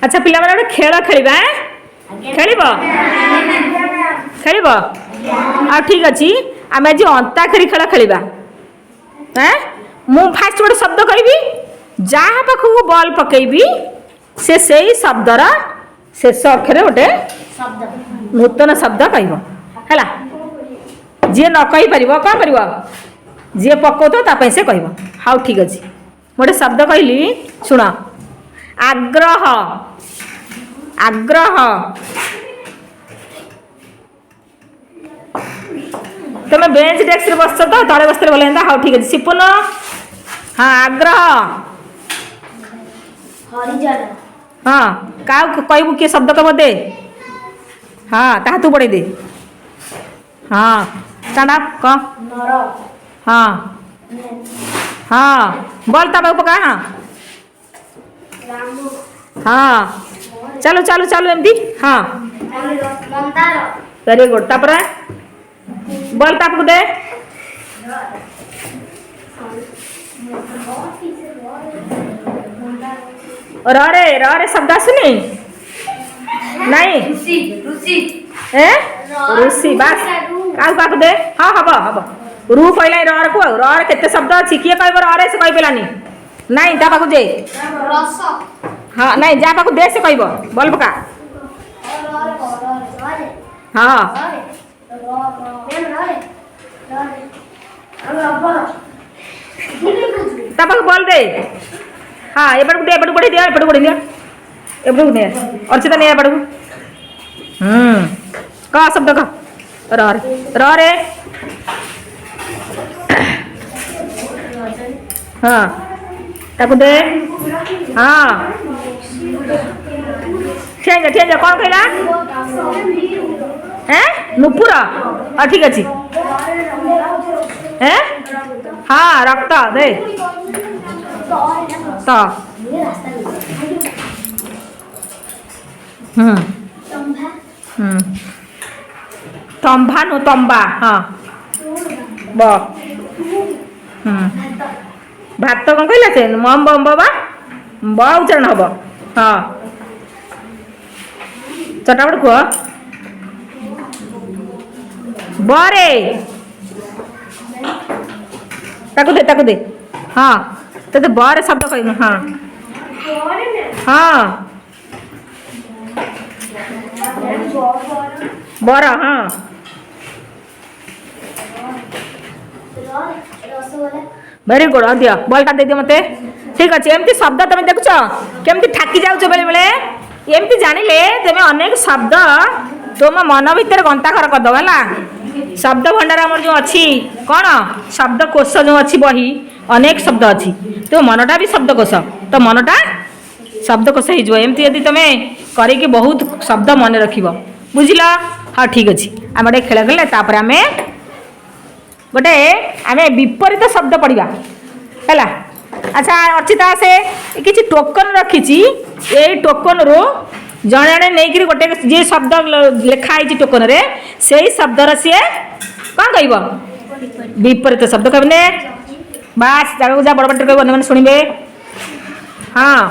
अच्छा पिला माने खेल खेलिबा खेलिबो खेलिबो आ ठीक अछि आमे आज अंताक्षरी खेल खेलिबा हैं मु फास्ट गोटे शब्द कहबी जहाँ पाखक बॉल पकेबी से सही शब्दर शेष अक्षर गोटे नूतन शब्द कहब है जी न कही पार कौन कर जी पकाउथ ताप से कह हाँ ठीक अच्छे गोटे शब्द कहली शुण आग्रह आग्रह तुम बेंच डेस्क बस तो तले बस बोले हाँ ठीक अच्छे सिपुन हाँ आग्रह हाँ क्या कहबू किए शब्द कह दे हाँ ता तू पढ़े दे हाँ स्टैंड अप कह हाँ हाँ बोल तब पका हाँ हाँ चलो चलो चलो एमती हाँ वेरी गुड तापर बोल ताप दे रे शब्द आसुनी नहीं ऋषि बस क्या दे हाँ हम हम रू कहला रर को रर केते शब्द अच्छी किए कह रे से कही पानी नहीं ता पाक जे हाँ नहीं जा पाक दे से कह बोल पका हाँ ता पाक बोल दे हाँ एपटू दे एपटू बढ़ी दिया एपटू बढ़ी दिया एपटू दे अर्चिता नहीं एपटू कह शब्द कह रे हाँ ताकू दे हाँ चेंज चेंज कौन कहला हैं नुपुर हाँ ठीक अच्छे हैं हाँ रक्त दे तो तंभा नु तंबा हाँ ब भात कौन कहला से मम बम बाबा ब उच्चारण हम हाँ चटापट कह बरे ताकू दे हाँ तो बरे शब्द कह हाँ हाँ बर हाँ वेरी गुड दियो बॉलटा दे दियो मते ठीक अच्छे एमती शब्द तुम देखुच केमती ठाकी जाऊच बेले बेले एमती जानिले तुम अनेक शब्द तुम मन भीतर गंता घर करदब है शब्द भंडार आमर जो अच्छी कौन शब्द कोश जो अच्छी बही अनेक शब्द अच्छी तो मनटा भी शब्द कोश तो मनटा शब्द कोश होमती यदि तुम करी बहुत शब्द मन रख बुझल हाँ ठीक अच्छे आम गोटे खेल खेले तापर आम गोटे आम विपरीत शब्द पढ़ा है अच्छा अर्चिता से किसी टोकन रखी ये टोकन रो जड़े जड़े नहीं गोटे जी शब्द लिखाई टोकन रे से शब्दर सी कौन कह विपरीत शब्द कहने बास जगह जा बड़ बड़ कह मैंने शुणे हाँ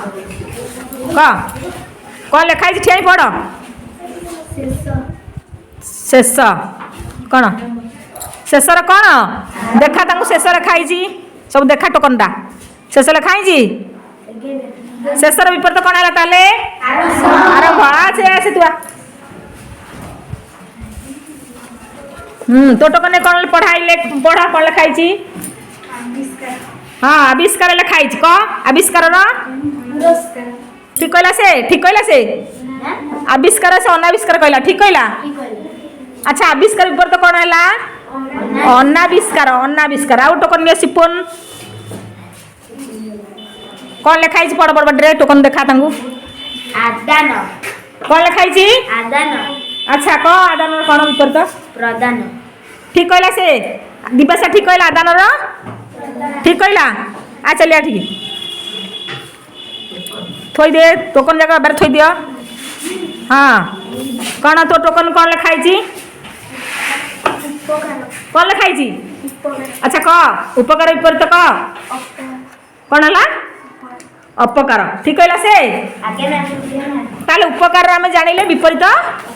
कौन लिखाई ठिया पढ़ शेष कौन शेषर कौन देखा शेष लिखाई सब देखा टोकनटा शेष लिखाई शेषर विपरीत कौन है ताले आरंभ से तु तो टोकन कौन पढ़ाई पढ़ा कौन लिखाई हाँ आविष्कार लिखाई कह आविष्कार ठीक कहला से आविष्कार से अनाविष्कार कहला ठीक कहला अच्छा आविष्कार विपरीत कौन है अनाविष्कार अनाविष्कार आउ टोकन नियो सिपुन कौन लिखाई पढ़ बड़ बड़े टोकन देखा आदान कौन लिखाई आदान अच्छा कह आदान कौन विपरीत प्रदान ठीक कहला से दिवसा ठीक कहला आदान ठीक कहला आ चलिए ठीक थोई दे टोकन जगह बार थोई दियो हाँ कौन तो टोकन कौन लिखाई कौन लिखाई अच्छा कह उपकार विपरीत कह कौन है अपकार ठीक कहला से ताले उपकार आम जानिले विपरीत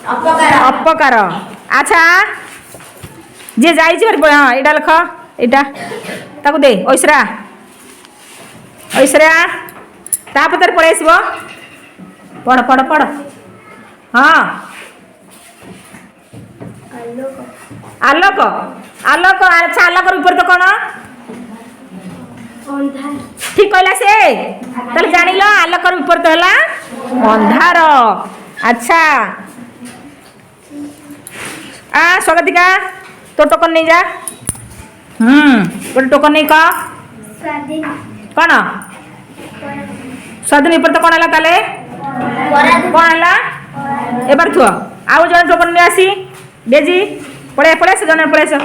अपकार अच्छा जे जाई हाँ एटा लिख एटा ताकू दे ऐसरा ऐसरा तापतर पड़े आसब पढ़ पढ़ पढ़ हाँ आलोक आलोक अच्छा आलोक विपरीत कौन ठीक कहला से ताले जानिल आलोक विपरीत है अंधार अच्छा स्वागतिका तो टोकन नहीं जा गोटे टोकन नहीं कह कौन स्वाधीन विपरीत कौन है ताले कौन है एबार थुआ आउ जन टोकन नहीं आसी डेजी पड़े पड़े से जन पड़े से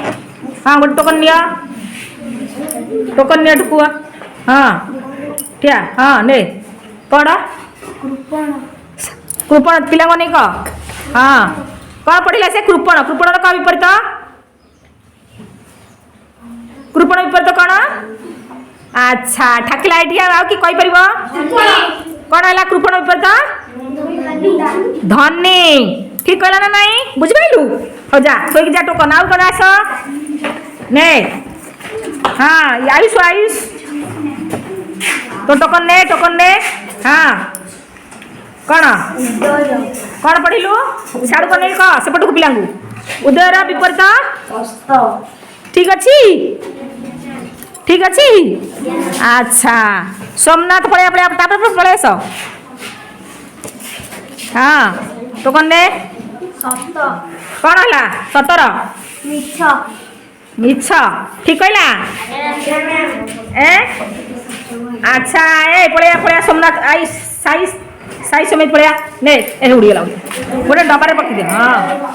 हाँ गोटे टोकन निया टोकन निया टुकुआ हाँ ठिया हाँ ने कौन कृपण पिला नहीं कह हाँ कौन पढ़ला से कृपण कृपण कौन विपरीत कृपण विपरीत कौन अच्छा ठाकिला एटिया आउ कि कहि परिबो कौन है कृपण विपरीत धनी ठीक कहला ना नहीं बुझ पाइलु हो जा सोई जा टोकन आउ कौन आस ने हाँ आयुष आयुष तो टोकन ने हाँ कौन कौन पढ़िलु साड़ू को नहीं कह सेपट को पिला उदयर विपरीत ठीक अच्छी अच्छा सोमनाथ पड़े पड़े आस हाँ टोकन ने कौन है सतर मिछ ठीक कहला अच्छा ए पड़े सोमनाथ आई साई साई समेत पड़े ने ए उड़ीगला गोटे डबारे पकड़ दे हाँ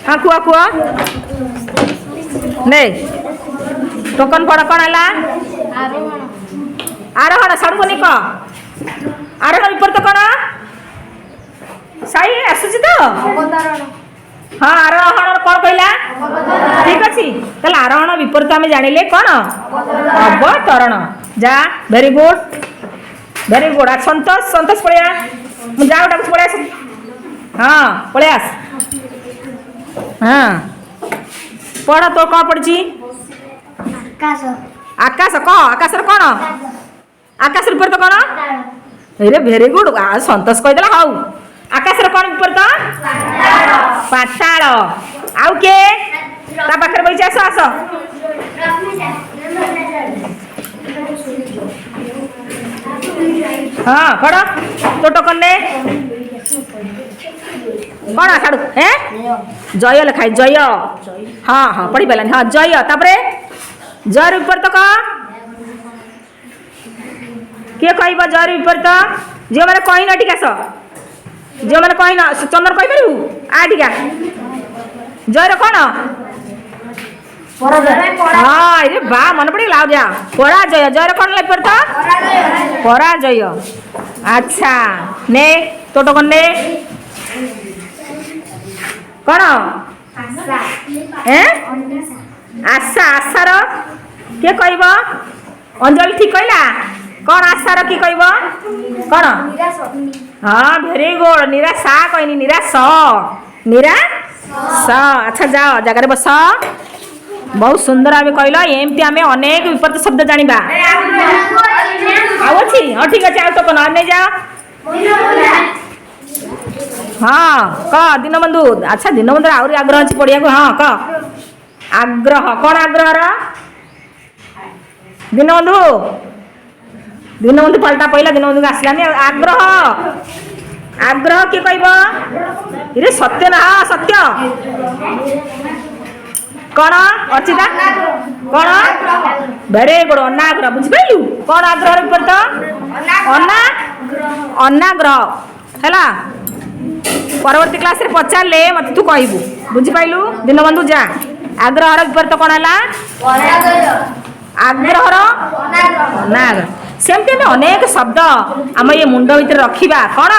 हाँ खुआ खुआ ने टोकन पड़ कौन है आरोहण साड़ू को नहीं कह आरोहण विपरीत कौन साई आसुची तो हाँ आरोहण कौन कहला ठीक अच्छी ताले आरोहण विपरीत आम जानिले कौन अवतरण जा वेरी गुड आज संतोष संतोष पड़े मुझे जाओ पड़े आस हाँ पड़े आस हाँ पढ़ तो कौन पड़ी आकाश कह आकाश कौन आकाश विपरीत कौन अरे वेरी गुड आज संतोष कहीदेला हाउ आकाश कौन विपरीत पाताल आउ के ता पाखरे बैठ आस आस हाँ कौन तो टोकन ने कौन छाड़ू हैं जय लिखाई जय हाँ हाँ पढ़ी पारानी हाँ जय तापरे जय विपरीत कह किए कह जय विपरीत जो मैंने कही ना टिकास जो मैंने कही ना चंदन कही पारू आ टिका जयर कौन हाँ अरे बा मन पड़ेगा आ जा पराजय जयर कौन विपरीत पराजय अच्छा ने तो टोकन ने कौन आशा आशार किए कह अंजलि ठीक कहला कौन आशार किए कह कौन हाँ भेरी गुड निराशा कहनी निराश अच्छा जाओ जगार बस बहुत सुंदर भाव कहल एमती आम अनेक विपरीत शब्द जाना अच्छी हाँ ठीक अच्छे आउ टोकन नहीं जाओ हाँ कह दीनबंधु अच्छा दीनबंधु आहरी आग्रह अच्छी पढ़िया हाँ कह आग्रह कौन आग्रह दीनबंधु दीनबंधु पलटा पहला दीनबंधु आसलानी आग्रह आग्रह किए कह सत्य ना हाँ सत्य कौन अचिता कौन वेरी गुड अनाग्रह बुझिपारू कौन आग्रह विपरीत अनाग्रह है परवर्ती क्लास रे पचारे मत तू कहबू बुझिपारू दीनबंधु जा आग्रह विपरीत कौन है आग्रह अनाग्रह सेमती अनेक शब्द आम ये मुंड भर रखा कौन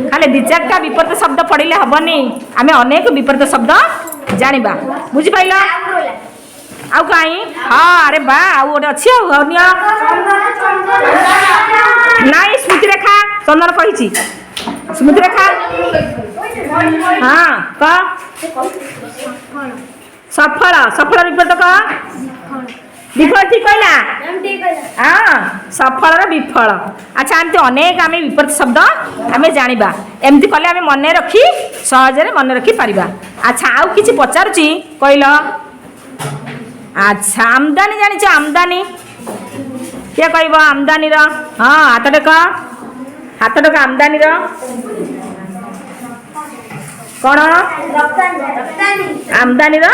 खाली दि चार्टा विपरीत शब्द पढ़ले हेनी आम अनेक विपरीत शब्द जाना बुझिपाल आउ कहीं हाँ अरे बा आउ गोटे अच्छी नाइस ସ୍ମୃତି ରେଖା ଚନ୍ଦନ କହିଛି ସ୍ମୃତି ରେଖା ହଁ କହ ସଫଳ ସଫଳ ବିପରୀତ କହ ବିଫଳ ଠିକ କହିଲା ହଁ ସଫଳର ବିଫଳ ଆଚ୍ଛା ଏମିତି ଅନେକ ଆମେ ବିପରୀତ ଶବ୍ଦ ଆମେ ଜାଣିବା ଏମିତି କଲେ ଆମେ ମନେ ରଖି ସହଜରେ ମନେ ରଖିପାରିବା ଆଚ୍ଛା ଆଉ କିଛି ପଚାରୁଛି କହିଲ ଆଚ୍ଛା ଆମଦାନୀ ଜାଣିଛ ଆମଦାନୀ କିଏ କହିବ ଆମଦାନୀର ହଁ ହାତ ଟେକ ଆମଦାନୀର କ'ଣ ଆମଦାନୀର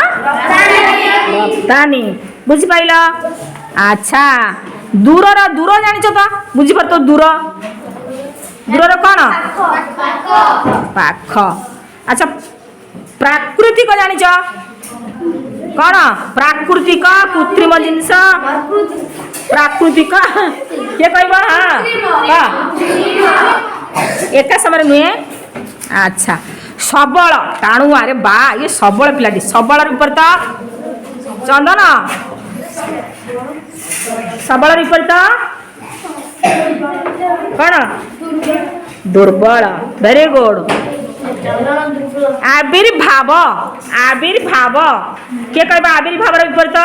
ରପ୍ତାନି ବୁଝିପାରିଲ ଆଚ୍ଛା ଦୂରର ଦୂର ଜାଣିଛ ତ ବୁଝିପାରୁଛ ଦୂରର କ'ଣ ପାଖ ଆଚ୍ଛା ପ୍ରାକୃତିକ ଜାଣିଛ କ'ଣ ପ୍ରାକୃତିକ କୃତ୍ରିମ ଜିନିଷ ପ୍ରାକୃତିକ କିଏ କହିବ ହଁ ଏକା ସମୟରେ ନୁହେଁ ଆଚ୍ଛା ସବଳ ଟାଣୁଆରେ ବା ଇଏ ସବଳ ପିଲାଟି ସବଳ ବିପରୀତ ଚନ୍ଦନ ସବଳ ବିପରୀତ କ'ଣ ଦୁର୍ବଳ ଭେରି ଗୁଡ୍ ଆବିର୍ଭାବ କିଏ କହିବ ଆବିର୍ଭାବର ବିପରୀତ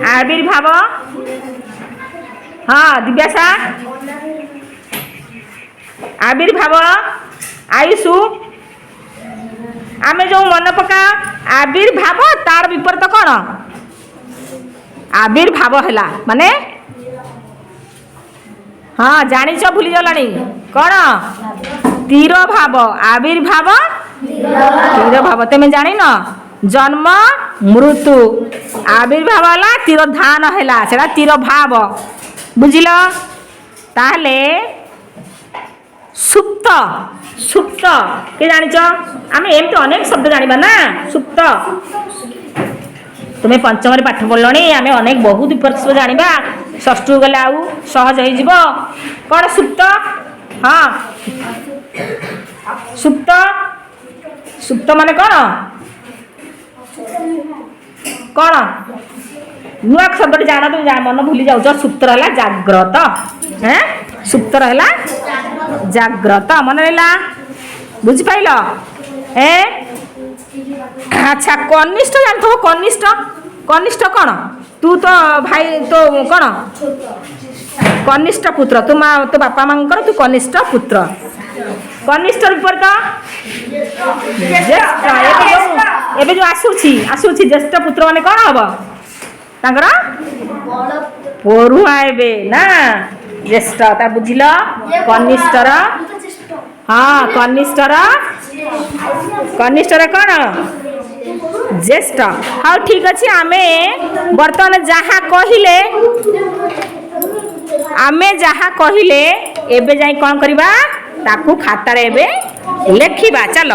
ଆବିର୍ଭାବ ହଁ ଦିବ୍ୟାସା ଆବିର୍ଭାବ ଆୟୁଷୁ ଆମେ ଯେଉଁ ମନେ ପକା ଆବିର୍ଭାବ ତାର ବିପରୀତ କ'ଣ ଆବିର୍ଭାବ ହେଲା ମାନେ ହଁ ଜାଣିଛ ଭୁଲିଗଲାଣି କ'ଣ ତୀର ଭାବ ଆବିର୍ଭାବ ତୀର ଭାବ ତମେ ଜାଣିନ ଜନ୍ମ ମୃତ୍ୟୁ ଆବିର୍ଭାବ ହେଲା ତୀର ଧାନ ହେଲା ସେଟା ତୀର ଭାବ ବୁଝିଲ ତାହେଲେ ସୁପ୍ତ କିଏ ଜାଣିଛ ଆମେ ଏମିତି ଅନେକ ଶବ୍ଦ ଜାଣିବା ନା ସୁପ୍ତ ତୁମେ ପଞ୍ଚମରେ ପାଠ ପଢ଼ିଲଣି ଆମେ ଅନେକ ବହୁତ ବିପରୀତ ଶବ୍ଦ ଜାଣିବା ଷଷ୍ଠକୁ ଗଲେ ଆଉ ସହଜ ହେଇଯିବ କ'ଣ ସୁପ୍ତ ହଁ ସୁପ୍ତ ମାନେ କ'ଣ ନୂଆ ଶବ୍ଦଟି ଜାଣ তুমি ମନ ଭୁଲି ଯାଉଛ ସୁପ୍ତର ହେଲା ଜାଗ୍ରତ ସୁପ୍ତର ହେଲା ଜାଗ୍ରତ ମନେ ରହିଲା ବୁଝିପାରିଲ ଆଚ୍ଛା କନିଷ୍ଠ ଜାଣିଥିବ କନିଷ୍ଠ କ'ଣ ତୁ ତ ଭାଇ ତ କ'ଣ କନିଷ୍ଠ ପୁତ୍ର ତୁ ତୋ ବାପା ମାଙ୍କର ତୁ କନିଷ୍ଠ ପୁତ୍ର କନିଷ୍ଠ ବିପରୀତ ଜ୍ୟେଷ୍ଠ ଏବେ ଯେଉଁ ଆସୁଛି ଜ୍ୟେଷ୍ଠ ପୁତ୍ର ମାନେ କ'ଣ ହବ ତାଙ୍କର ପଢୁଆ ଏବେ ନା ଜ୍ୟେଷ୍ଠ ତା ବୁଝିଲ କନିଷ୍ଠର ହଁ କନିଷ୍ଠର କ'ଣ ଜ୍ୟେଷ୍ଠ ହଉ ଠିକ ଅଛି ଆମେ ବର୍ତ୍ତମାନ ଯାହା କହିଲେ ଏବେ ଯାଇ କ'ଣ କରିବା ତାକୁ ଖାତାରେ ଏବେ ଲେଖିବା ଚାଲ